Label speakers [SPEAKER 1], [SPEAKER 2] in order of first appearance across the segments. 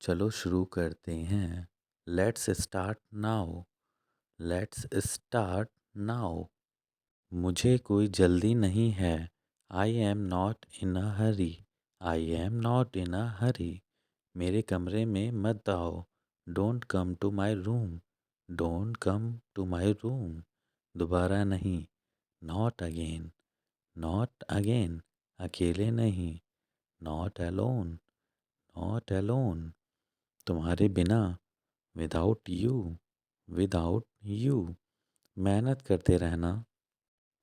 [SPEAKER 1] चलो शुरू करते हैं। Let's start now. Let's start now. मुझे कोई जल्दी नहीं है। I am not in a hurry. I am not in a hurry. मेरे कमरे में मत आओ। Don't come to my room. Don't come to my room. दोबारा नहीं। Not again. Not again. अकेले नहीं। Not alone. Not alone. तुम्हारे बिना। Without you. Without you. मेहनत करते रहना।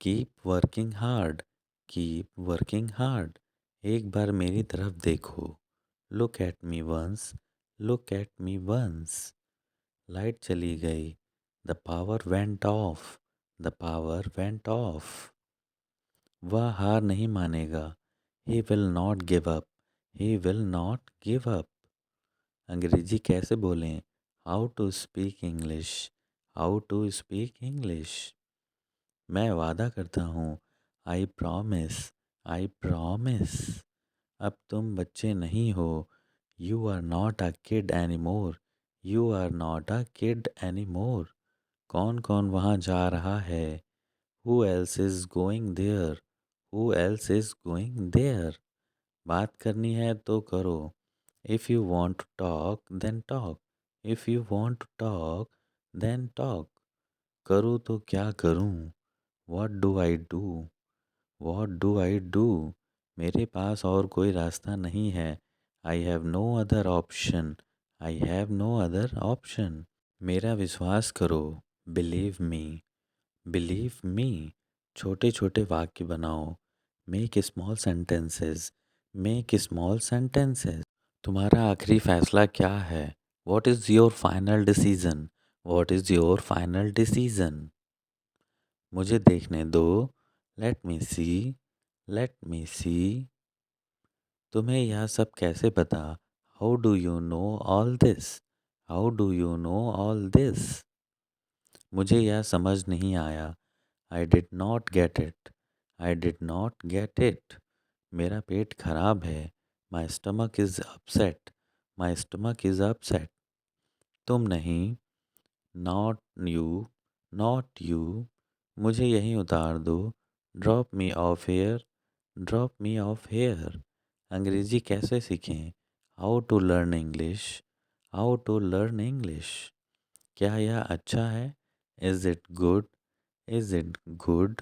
[SPEAKER 1] Keep working hard. Keep working hard. एक बार मेरी तरफ देखो। Look at me once. Look at me once. Light चली गई। The power went off. The power went off. वह हार नहीं मानेगा। He will not give up. He will not give up. अंग्रेजी कैसे बोलें? How to speak English. How to speak English. मैं वादा करता हूँ। I promise. I promise. अब तुम बच्चे नहीं हो। You are not a kid any more. You are not a kid any more. कौन कौन वहाँ जा रहा है? Who else is going there. Who else is going there. बात करनी है तो करो। If you want to talk then talk. If you want to talk then talk. करूँ तो क्या करूँ? What do I do? What do I do? मेरे पास और कोई रास्ता नहीं है। I have no other option. I have no other option. मेरा विश्वास करो। Believe me. Believe me. छोटे छोटे वाक्य बनाओ। Make small sentences. Make small sentences. तुम्हारा आखिरी फैसला क्या है? What is your final decision? What is your final decision? मुझे देखने दो। लेट मी सी। लेट मी सी। तुम्हें यह सब कैसे पता? How do you know all this? How do you know all this? मुझे यह समझ नहीं आया। I did not get it. I did not gate it. मेरा पेट खराब है। My stomach is upset. My stomach is upset. तुम नहीं। Not you. Not you. मुझे यहीं उतार दो। Drop me off here. Drop me off here. अंग्रेज़ी कैसे सीखें? How to learn English. How to learn English. क्या यह अच्छा है? Is it good? Is it good?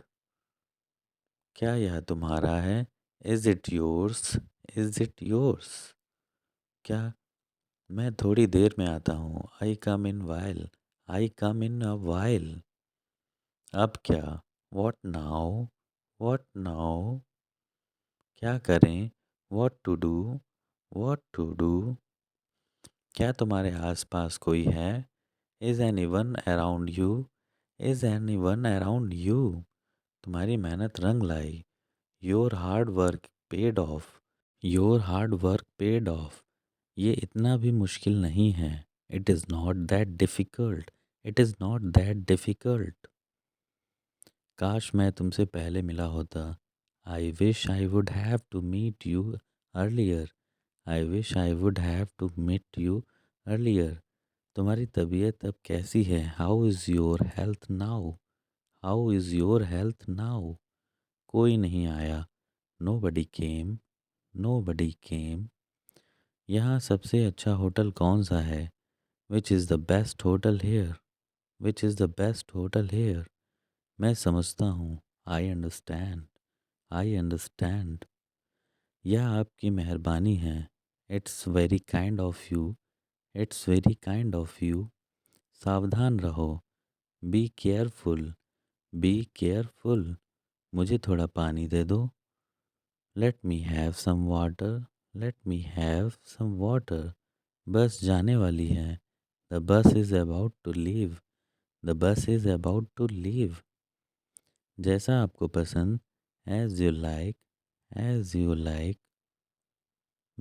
[SPEAKER 1] क्या यह तुम्हारा है? Is it yours? Is it yours? क्या? मैं थोड़ी देर में आता हूँ। आई come in while. I come in a while. अब क्या? What now? What now? क्या करें? What to do? What to do? क्या तुम्हारे आसपास कोई है? Is anyone around you? Is anyone around you? तुम्हारी मेहनत रंग लाई। Your hard work paid off. Your hard work paid off. ये इतना भी मुश्किल नहीं है। It is not that difficult. It is not that difficult. काश मैं तुमसे पहले मिला होता। I wish I would have to meet you earlier. I wish I would have to meet you earlier. तुम्हारी तबीयत अब कैसी है? How is your health now? How is your health now? कोई नहीं आया। Nobody came. Nobody came. यहाँ सबसे अच्छा होटल कौन सा है? Which is the best hotel here? Which is the best hotel here? मैं समझता हूँ। I understand. I understand. यह आपकी मेहरबानी है। It's very kind of you. It's very kind of you. सावधान रहो। Be careful. Be careful. मुझे थोड़ा पानी दे दो। Let me have some water. Let me have some water. Bus जाने वाली है। The bus is about to leave. The bus is about to leave. जैसा आपको पसंद। As you like. As you like.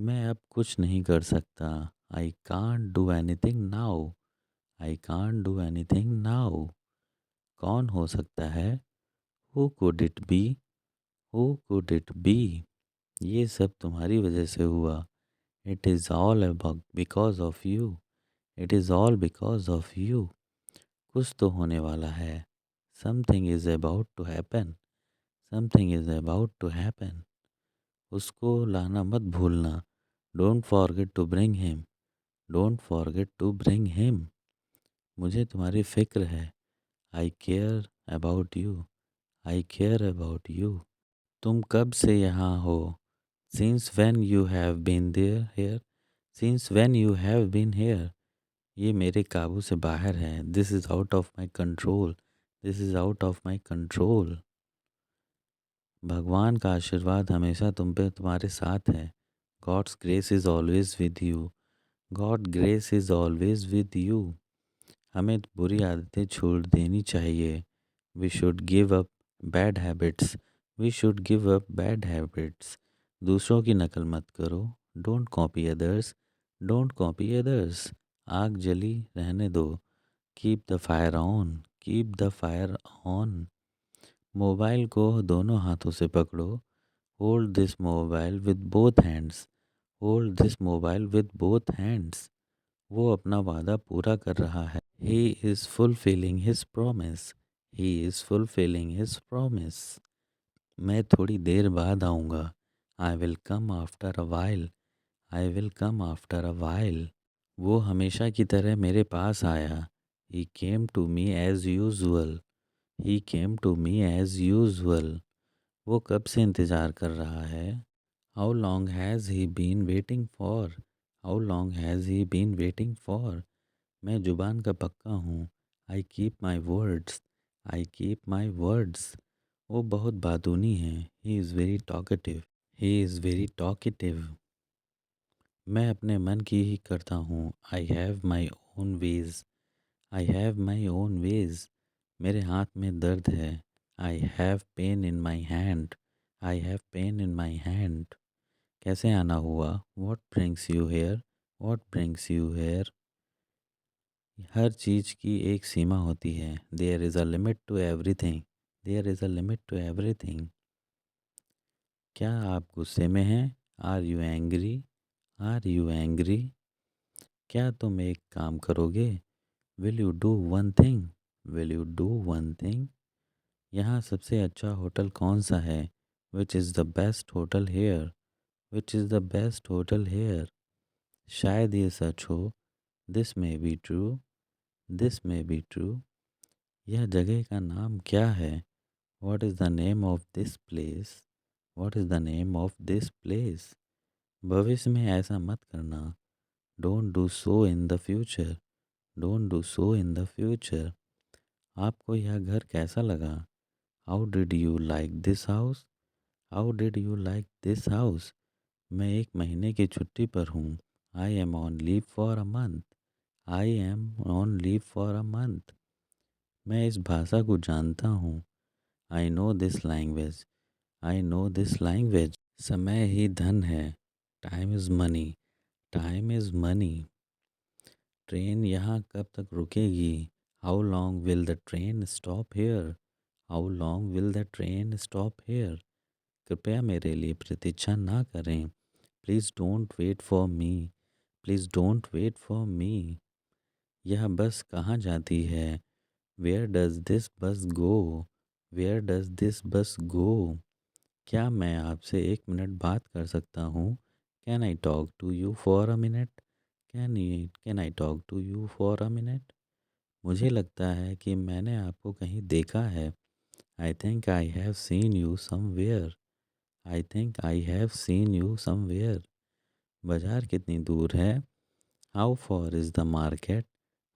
[SPEAKER 1] मैं अब कुछ नहीं कर सकता। I can't do anything now. I can't do anything now. कौन हो सकता है? Who could it be? Who could it be? ये सब तुम्हारी वजह से हुआ। It is all about because of you. It is all because of you. कुछ तो होने वाला है. Something is about to happen. Something is about to happen. उसको लाना मत भूलना. Don't forget to bring him. Don't forget to bring him. मुझे तुम्हारी फिक्र है. I care about you. I care about you. तुम कब से यहाँ हो? Since when you have been there here? Since when you have been here? ये मेरे काबू से बाहर है. This is out of my control. This is out of my control. भगवान का आशीर्वाद हमेशा तुम पे तुम्हारे साथ है. God's grace is always with you. God grace is always with you. हमें बुरी आदतें छोड़ देनी चाहिए. We should give up bad habits. We should give up bad habits. दूसरों की नकल मत करो. Don't copy others. Don't copy others. आग जली रहने दो. Keep the fire on. Keep the fire on. Mobile को दोनों हाथों से पकड़ो. Hold this mobile with both hands. Hold this mobile with both hands. वो अपना वादा पूरा कर रहा है. He is fulfilling his promise. He is fulfilling his promise. मैं थोड़ी देर बाद आऊँगा. I will come after a while. I will come after a while. वो हमेशा की तरह मेरे पास आया. He came to me as usual. He came to me as usual. वो कब से इंतज़ार कर रहा है? How long has he been waiting for? How long has he been waiting for? मैं जुबान का पक्का हूँ. I keep my words. I keep my words. वो बहुत बातूनी है. He is very talkative. He is very talkative. मैं अपने मन की ही करता हूँ. I have my own ways. I have my own ways. मेरे हाथ में दर्द है. I have pain in my hand. I have pain in my hand. कैसे आना हुआ? What brings you here? What brings you here? हर चीज़ की एक सीमा होती है. There is a limit to everything. There is a limit to everything. क्या आप गुस्से में हैं? Are you angry? Are you angry? क्या तुम एक काम करोगे? Will you do one thing? Will you do one thing? यहाँ सबसे अच्छा होटल कौन सा है? Which is the best hotel here? Which is the best hotel here? शायद ये सच हो. This may be true. This may be true. यह जगह का नाम क्या है? What is the name of this place? What is the name of this place? भविष्य में ऐसा मत करना. Don't do so in the future. Don't do so in the future. आपको यह घर कैसा लगा? How did you like this house? How did you like this house? मैं एक महीने की छुट्टी पर हूँ. I am on leave for a month. I am on leave for a month. मैं इस भाषा को जानता हूँ. I know this language. I know this language. समय ही धन है. Time is money. Time is money. Train यहाँ कब तक रुकेगी? How long will the train stop here? How long will the train stop here? कृपया मेरे लिए प्रतीक्षा ना करें. Please don't wait for me. Please don't wait for me. यह बस कहाँ जाती है? Where does this bus go? Where does this bus go? क्या मैं आपसे एक मिनट बात कर सकता हूँ? Can I talk to you for a minute? Can I talk to you for a minute? मुझे लगता है कि मैंने आपको कहीं देखा है. I think I have seen you somewhere. I think I have seen you somewhere. बाजार कितनी दूर है? How far is the market?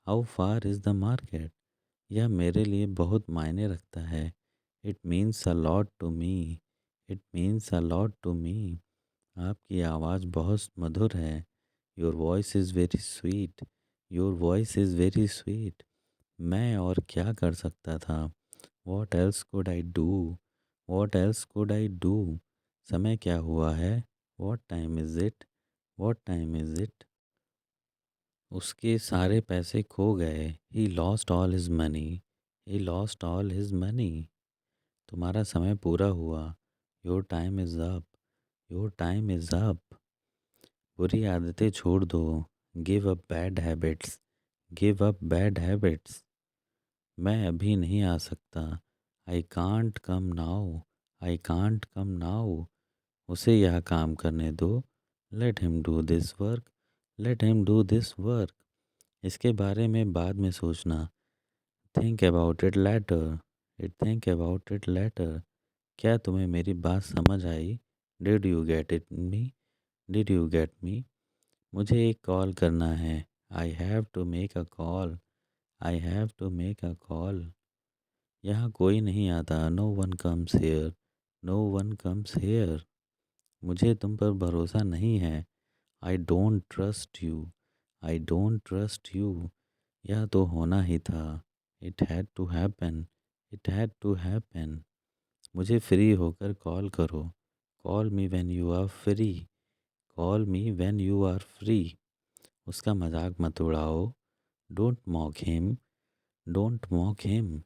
[SPEAKER 1] How far is the market? यह मेरे लिए बहुत मायने रखता है. It means a lot to me. It means a lot to me. आपकी आवाज़ बहुत मधुर है. Your voice is very sweet. Your voice is very sweet. मैं और क्या कर सकता था? What else could I do? What else could I do? समय क्या हुआ है? What time is it? What time is it? उसके सारे पैसे खो गए. He lost all his money. He lost all his money. तुम्हारा समय पूरा हुआ. Your time is up. Your time is up. बुरी आदतें छोड़ दो। Give up bad habits. Give up bad habits. मैं अभी नहीं आ सकता। I can't come now. I can't come now. उसे यह काम करने दो। Let him do this work. Let him do this work. इसके बारे में बाद में सोचना। Think about it later. It think about it later. क्या तुम्हें मेरी बात समझ आई? Did you get it me? Did you get मी? मुझे एक कॉल करना है। I have to make a call. I have to make a call. यहाँ कोई नहीं आता। No one comes here. No one comes here. मुझे तुम पर भरोसा नहीं है। I don't trust you. I don't trust you. यह तो होना ही था। It had to happen. It had to happen. मुझे फ्री होकर कॉल करो। Call me when you are free. Call me when you are free. उसका मजाक मत उड़ाओ। Don't mock him. Don't mock him.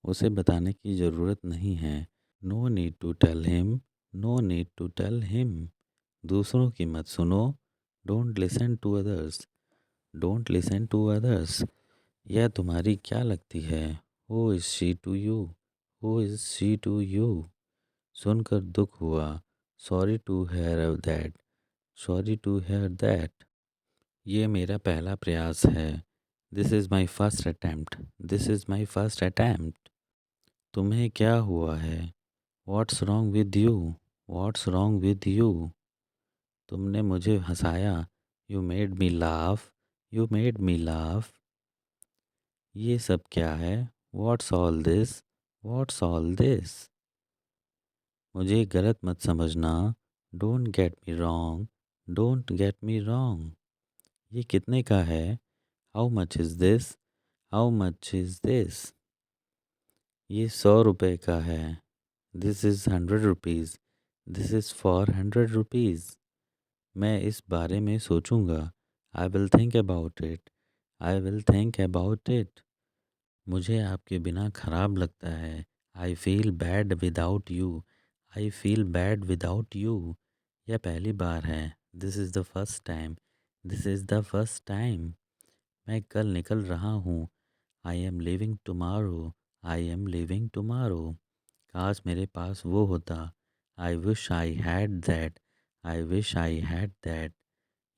[SPEAKER 1] उसे बताने की ज़रूरत नहीं है। No need to tell him. No need to tell him. दूसरों की मत सुनो। Don't listen to others. Don't listen to others. यह तुम्हारी क्या लगती है? Who is she to you? Who is she to you? सुनकर दुख हुआ। Sorry to hear that. Sorry to hear that. ये मेरा पहला प्रयास है। This is my first attempt. This is my first attempt. तुम्हें क्या हुआ है? What's wrong with you? What's wrong with you? तुमने मुझे हंसाया। You made me laugh. You made me laugh. ये सब क्या है? What's all this? What's all this? मुझे गलत मत समझना। Don't get me wrong. Don't get me wrong. ये कितने का है? How much is this? How much is this? ये 100 रुपये का है। This is 100 rupees. This is for 100 rupees. मैं इस बारे में सोचूंगा। I will think about it. I will think about it. मुझे आपके बिना खराब लगता है। I feel bad without you. I feel bad without you. यह पहली बार है। This is the first time. This is the first time. मैं कल निकल रहा हूँ। I M living tomorrow. I am living tomorrow. काश मेरे पास वो होता। I wish I had that. I wish I had that.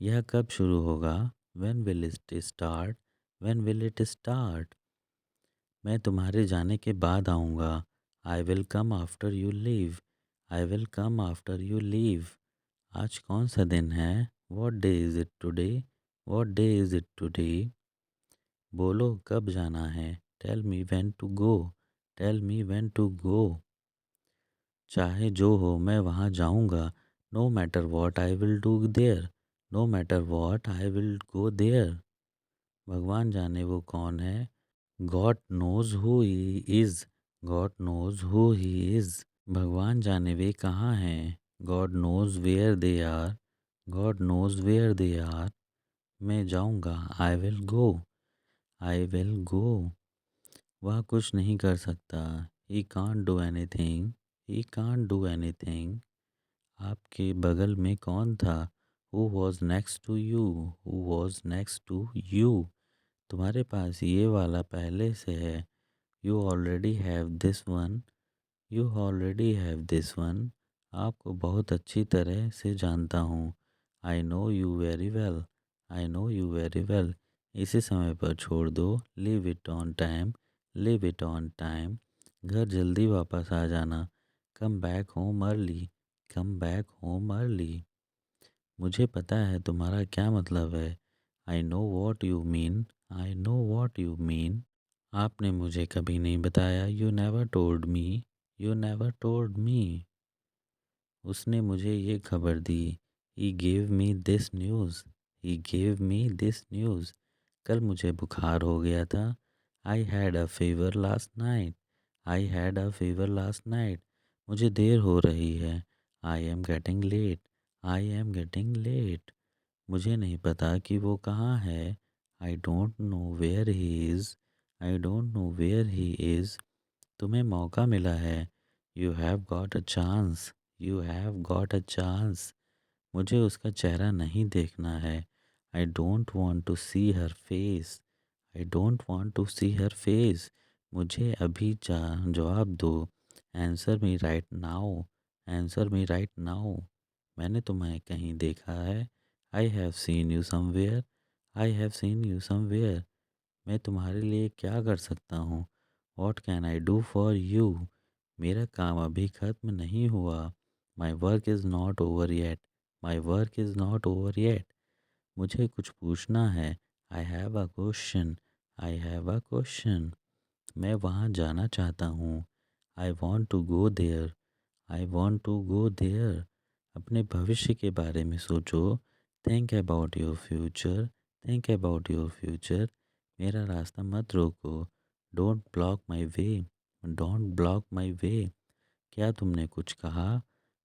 [SPEAKER 1] यह कब शुरू होगा? When will it start? When will it start? मैं तुम्हारे जाने के बाद आऊँगा। I will come after you leave. I will come after you leave. आज कौन सा दिन है? What day is it today? What day is it today? बोलो कब जाना है? Tell me when to go. Tell me when to go. चाहे जो हो मैं वहाँ जाऊँगा। No matter what I will do there. No matter what I will go there. भगवान जाने वो कौन है। God knows who he is. God knows who he is. भगवान जाने वे कहाँ हैं। God knows where they are. God knows where they are. मैं जाऊँगा। I will go. I will go. वह कुछ नहीं कर सकता। He can't do anything. He can't do anything. आपके बगल में कौन था? Who was next to you? Who was next to you? तुम्हारे पास ये वाला पहले से है। You already have this one. You already have this one. आपको बहुत अच्छी तरह से जानता हूँ। I know you very well. I know you very well. इसी समय पर छोड़ दो। Leave it on time. Leave it on time. घर जल्दी वापस आ जाना। Come back home early. Come back home early. मुझे पता है तुम्हारा क्या मतलब है। I know what you mean. I know what you mean. आपने मुझे कभी नहीं बताया। You never told me. You never told me. उसने मुझे ये खबर दी। He gave me this news. He gave me this news. कल मुझे बुखार हो गया था। I had a fever last night. I had a fever last night. मुझे देर हो रही है। I am getting late. I am getting late. मुझे नहीं पता कि वो कहाँ है। I don't know where he is. I don't know where he is. तुम्हें मौका मिला है। You have got a chance. You have got a chance. मुझे उसका चेहरा नहीं देखना है। I don't want to see her face. I don't want to see her face. मुझे अभी जवाब दो। Answer me right now. Answer me right now. मैंने तुम्हें कहीं देखा है। I have seen you somewhere. I have seen you somewhere. मैं तुम्हारे लिए क्या कर सकता हूँ? What can I do for you? मेरा काम अभी ख़त्म नहीं हुआ। My work is not over yet. My work is not over yet. मुझे कुछ पूछना है। I have a question. I have a question. मैं वहाँ जाना चाहता हूँ। I want to go there. I want to go there. अपने भविष्य के बारे में सोचो। Think about your future. Think about your future. मेरा रास्ता मत रोको। Don't block my way. Don't block my way. क्या तुमने कुछ कहा?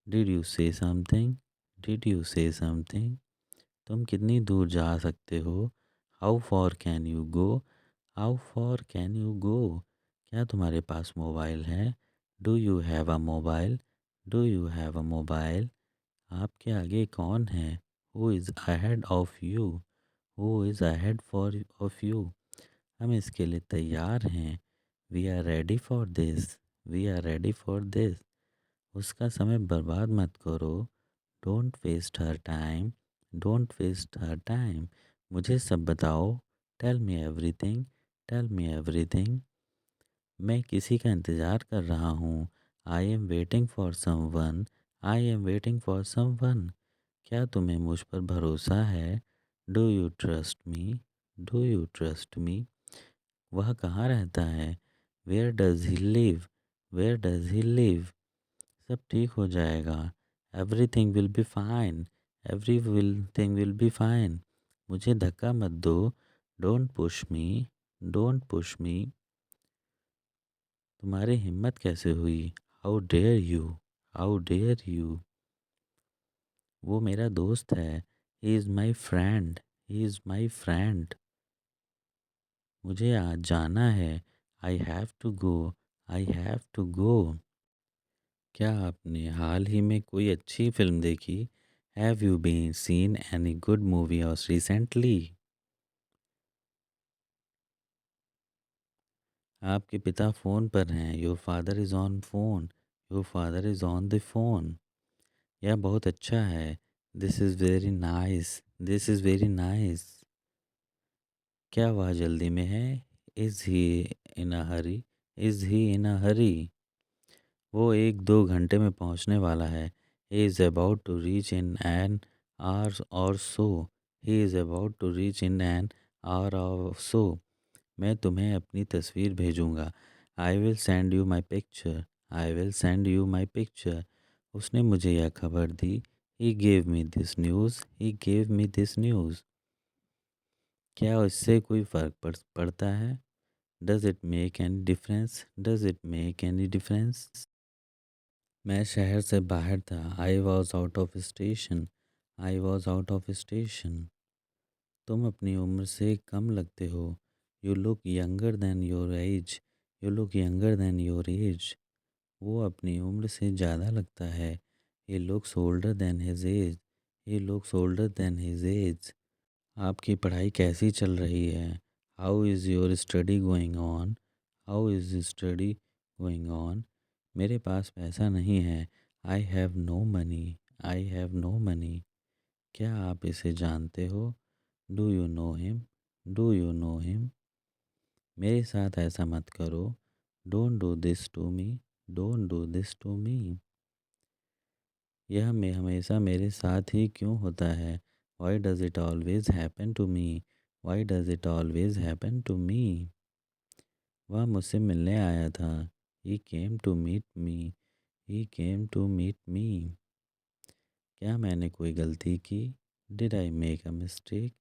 [SPEAKER 1] Did you say something? Did you say something? तुम कितनी दूर जा सकते हो? How far can you go? How far can you go? क्या तुम्हारे पास मोबाइल है? Do you have a mobile? Do you have a mobile? आपके आगे कौन है? Who is ahead of you? Who is ahead for of you? हम इसके लिए तैयार हैं। We are ready for this. We are ready for this. उसका समय बर्बाद मत करो। Don't waste her time. Don't waste her time. मुझे सब बताओ। Tell me everything. Tell me everything. मैं किसी का इंतज़ार कर रहा हूँ। I am waiting for someone. I am waiting for someone. क्या तुम्हें मुझ पर भरोसा है? Do you trust me? Do you trust me? वह कहाँ रहता है? Where does he live? Where does he live? सब ठीक हो जाएगा। Everything will be fine. Everything will be fine. मुझे धक्का मत दो। Don't push me. Don't push me. तुम्हारी हिम्मत कैसे हुई? How dare you? How dare you? वो मेरा दोस्त है। He is my friend. He is my friend. मुझे आज जाना है। I have to go. I have to go. क्या आपने हाल ही में कोई अच्छी फिल्म देखी? Have you been seen any good movie or recently? आपके पिता फ़ोन पर हैं। Your father is on phone. Your father is on the phone. यह बहुत अच्छा है। This is very nice. This is very nice. क्या वह जल्दी में है? Is he in a hurry? Is he in a hurry? वो 1-2 घंटे में पहुंचने वाला है। He is about to reach in an hour or so. He is about to reach in an hour or so. मैं तुम्हें अपनी तस्वीर भेजूंगा। I will send you my picture. I will send you my picture. उसने मुझे यह खबर दी। He gave me this news. He gave me this news. क्या इससे कोई फ़र्क पड़ता है? Does it make any difference? Does it make any difference? मैं शहर से बाहर था। I was out of station. I was out of station. तुम अपनी उम्र से कम लगते हो। You look younger than your age. You look younger than your age. वो अपनी उम्र से ज़्यादा लगता है। He looks older than his as. He looks older than his age. आपकी पढ़ाई कैसी चल रही है? How is your study going on? How is study going on? मेरे पास पैसा नहीं है। I have no money. I have no money. क्या आप इसे जानते हो? Do you know him? Do you know him? मेरे साथ ऐसा मत करो। Don't do this to me. Don't do this to me. यह मैं हमेशा मेरे साथ ही क्यों होता है? Why does it always happen to me? Why does it always happen to me? वह मुझसे मिलने आया था। He came to meet me. He came to meet me. क्या मैंने कोई गलती की? Did I make a mistake?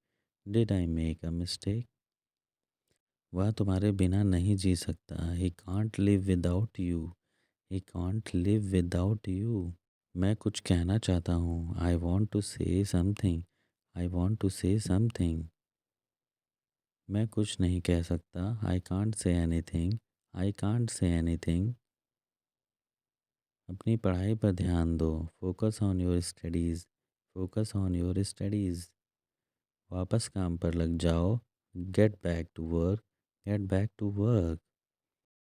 [SPEAKER 1] Did I make a mistake? वह तुम्हारे बिना नहीं जी सकता। He can't live without you. He can't live without you. मैं कुछ कहना चाहता हूँ। I want to say something. I want to say something. मैं कुछ नहीं कह सकता। I can't say anything. I can't say anything. अपनी पढ़ाई पर ध्यान दो। Focus on your studies. Focus on your studies. वापस काम पर लग जाओ। Get back to work. Get back to work.